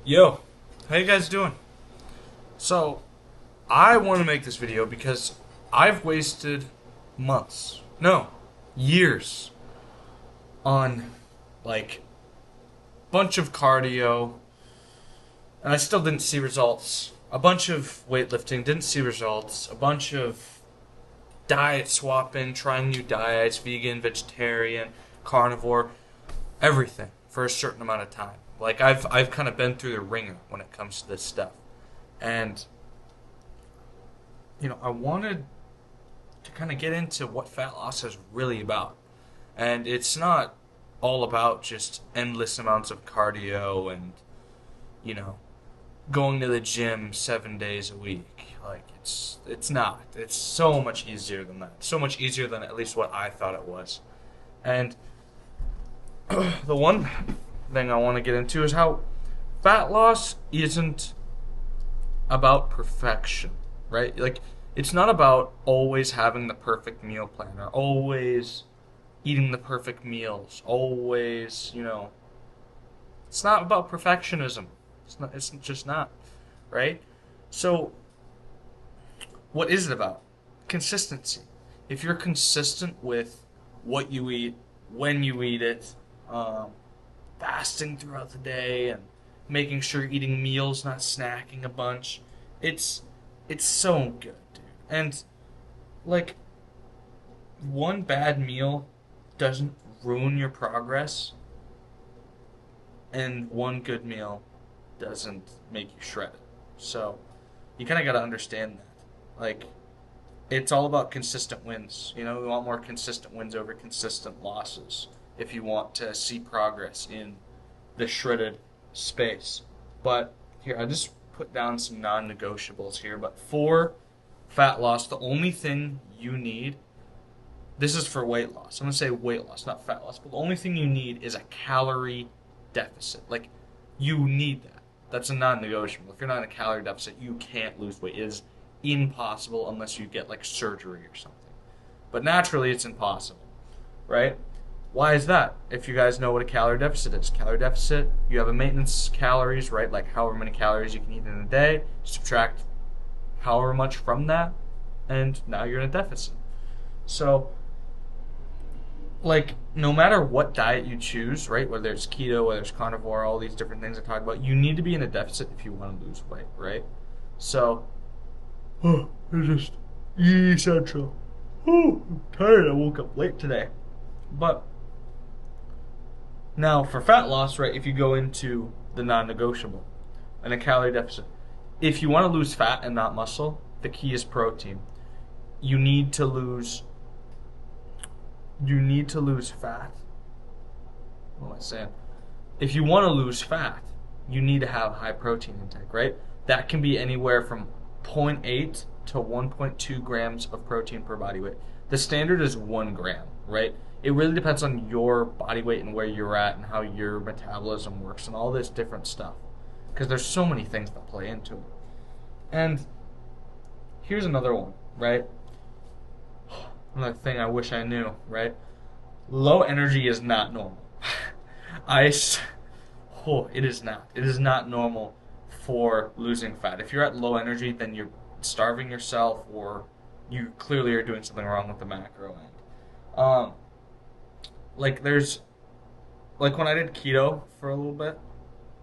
Yo, how you guys doing? So, I want to make this video because I've wasted months, no, years on like bunch of cardio and I still didn't see results. A bunch of weightlifting, didn't see results. A bunch of diet swapping, trying new diets, vegan, vegetarian, carnivore, everything for a certain amount of time. Like I've kind of been through the ringer when it comes to this stuff. And I wanted to kind of get into what fat loss is really about. And it's not all about just endless amounts of cardio and, you know, going to the gym 7 days a week. Like it's not. It's so much easier than that. So much easier than at least what I thought it was. And the one thing I want to get into is how fat loss isn't about perfection, right? Like, it's not about always having the perfect meal plan or always eating the perfect meals, always, it's not about perfectionism. It's just not, right? So, what is it about? Consistency. If you're consistent with what you eat, when you eat it, um, fasting throughout the day, and making sure you're eating meals, not snacking a bunch, it's it's so good, dude. And like one bad meal doesn't ruin your progress, and one good meal doesn't make you shredded. So you kind of got to understand that. Like, it's all about consistent wins. We want more consistent wins over consistent losses if you want to see progress in the shredded space. But here, I just put down some non negotiables here. But for fat loss, the only thing you need, this is for weight loss. I'm going to say weight loss, not fat loss. But the only thing you need is a calorie deficit. Like, you need that. That's a non negotiable. If you're not in a calorie deficit, you can't lose weight. It is impossible unless you get like surgery or something. But naturally, it's impossible, right? Why is that? If you guys know what a calorie deficit is, calorie deficit, you have a maintenance calories, right? Like however many calories you can eat in a day, subtract however much from that, and now you're in a deficit. So, like, no matter what diet you choose, right? Whether it's keto, whether it's carnivore, all these different things I talk about, you need to be in a deficit if you want to lose weight, right? So, it's just essential. I'm tired. I woke up late today. But now for fat loss, right, if you go into the non-negotiable and a calorie deficit, if you want to lose fat and not muscle, the key is protein. You need to lose fat. What am I saying? If you want to lose fat, you need to have high protein intake, right? That can be anywhere from zero point 0.8 to 1.2 grams of protein per body weight. The standard is 1 gram, right? It really depends on your body weight and where you're at and how your metabolism works and all this different stuff. Because there's so many things that play into it. And here's another one, right? Another thing I wish I knew, right? Low energy is not normal. I, it is not. It is not normal for losing fat. If you're at low energy, then you're starving yourself, or you clearly are doing something wrong with the macro end. Like there's, like when I did keto for a little bit,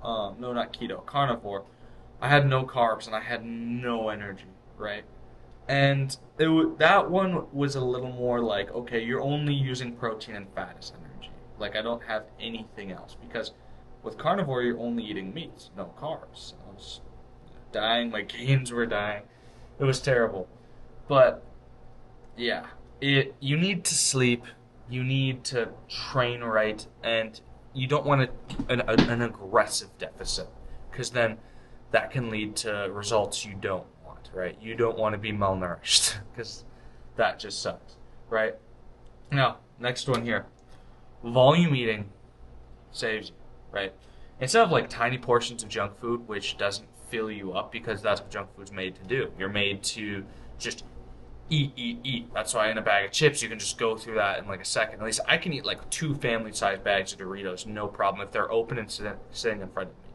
no, not keto, carnivore, I had no carbs and I had no energy, right? And that one was a little more like, okay, you're only using protein and fat as energy. Like, I don't have anything else. Because with carnivore, you're only eating meats, no carbs. I was dying, my gains were dying. It was terrible. But, yeah, you need to sleep, you need to train right, and you don't want an aggressive deficit. Because then that can lead to results you don't want, right? You don't want to be malnourished because that just sucks, right? Now, next one here. Volume eating saves you, right? Instead of like tiny portions of junk food, which doesn't fill you up because that's what junk food's made to do. You're made to just eat, eat, eat. That's why in a bag of chips, you can just go through that in like a second. At least I can eat like 2 family-sized bags of Doritos, no problem, if they're open and sitting in front of me,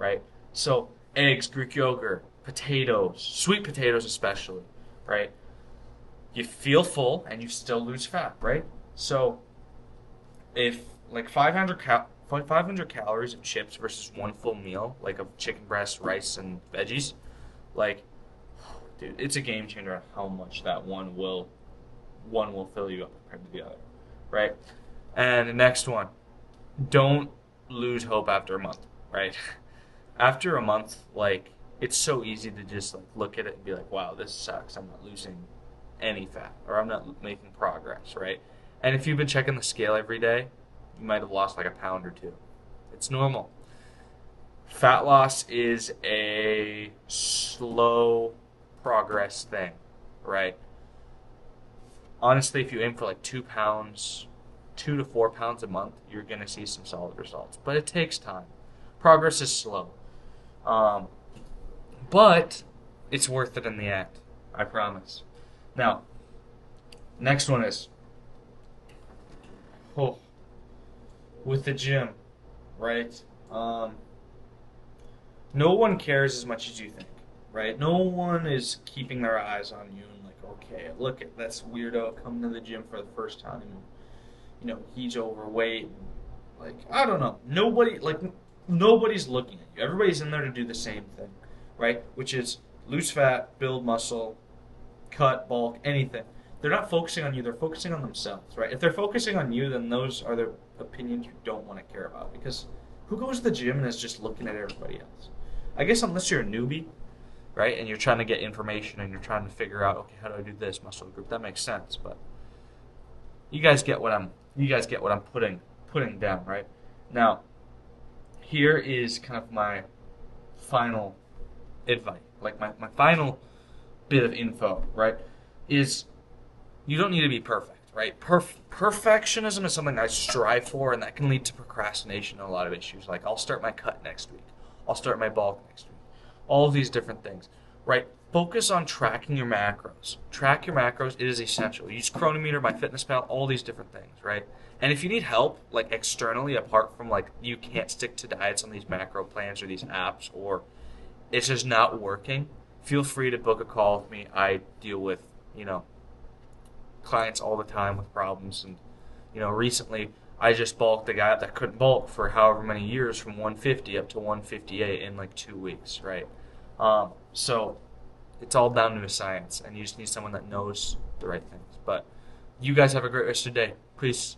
right? So eggs, Greek yogurt, potatoes, sweet potatoes especially, right? You feel full and you still lose fat, right? So if like 500 calories of chips versus one full meal, like of chicken breast, rice, and veggies, like, dude, it's a game changer on how much that one will fill you up compared to the other, right? And the next one, don't lose hope after a month, right? After a month, like it's so easy to just like look at it and be like, wow, this sucks. I'm not losing any fat or I'm not making progress, right? And if you've been checking the scale every day, you might have lost like a pound or two. It's normal. Fat loss is a slow progress thing, right? Honestly, if you aim for like 2 pounds, 2 to 4 pounds a month, you're going to see some solid results. But it takes time. Progress is slow. Um, but it's worth it in the end. I promise. Now, next one is, oh, with the gym, right? No one cares as much as you think, right? No one is keeping their eyes on you and like, okay, look at this weirdo coming to the gym for the first time. He's overweight. Like, I don't know. Nobody's looking at you. Everybody's in there to do the same thing, right? Which is lose fat, build muscle, cut, bulk, anything. They're not focusing on you. They're focusing on themselves, right? If they're focusing on you, then those are the opinions you don't want to care about. Because who goes to the gym and is just looking at everybody else? I guess unless you're a newbie, right, and you're trying to get information and you're trying to figure out, okay, how do I do this muscle group? That makes sense, but you guys get what I'm putting down, right? Now, here is kind of my final advice, like my final bit of info, right? Is you don't need to be perfect, right? Perfectionism is something I strive for, and that can lead to procrastination and a lot of issues. Like, I'll start my cut next week. I'll start my bulk next week. All of these different things, right? Focus on tracking your macros. Track your macros. It is essential. Use Chronometer, MyFitnessPal, all these different things, right? And if you need help, like externally, apart from like you can't stick to diets on these macro plans or these apps, or it's just not working, feel free to book a call with me. I deal with, clients all the time with problems. And, recently I just bulked a guy that couldn't bulk for however many years from 150 up to 158 in like 2 weeks, right? So it's all down to a science, and you just need someone that knows the right things. But you guys have a great rest of your day. Peace.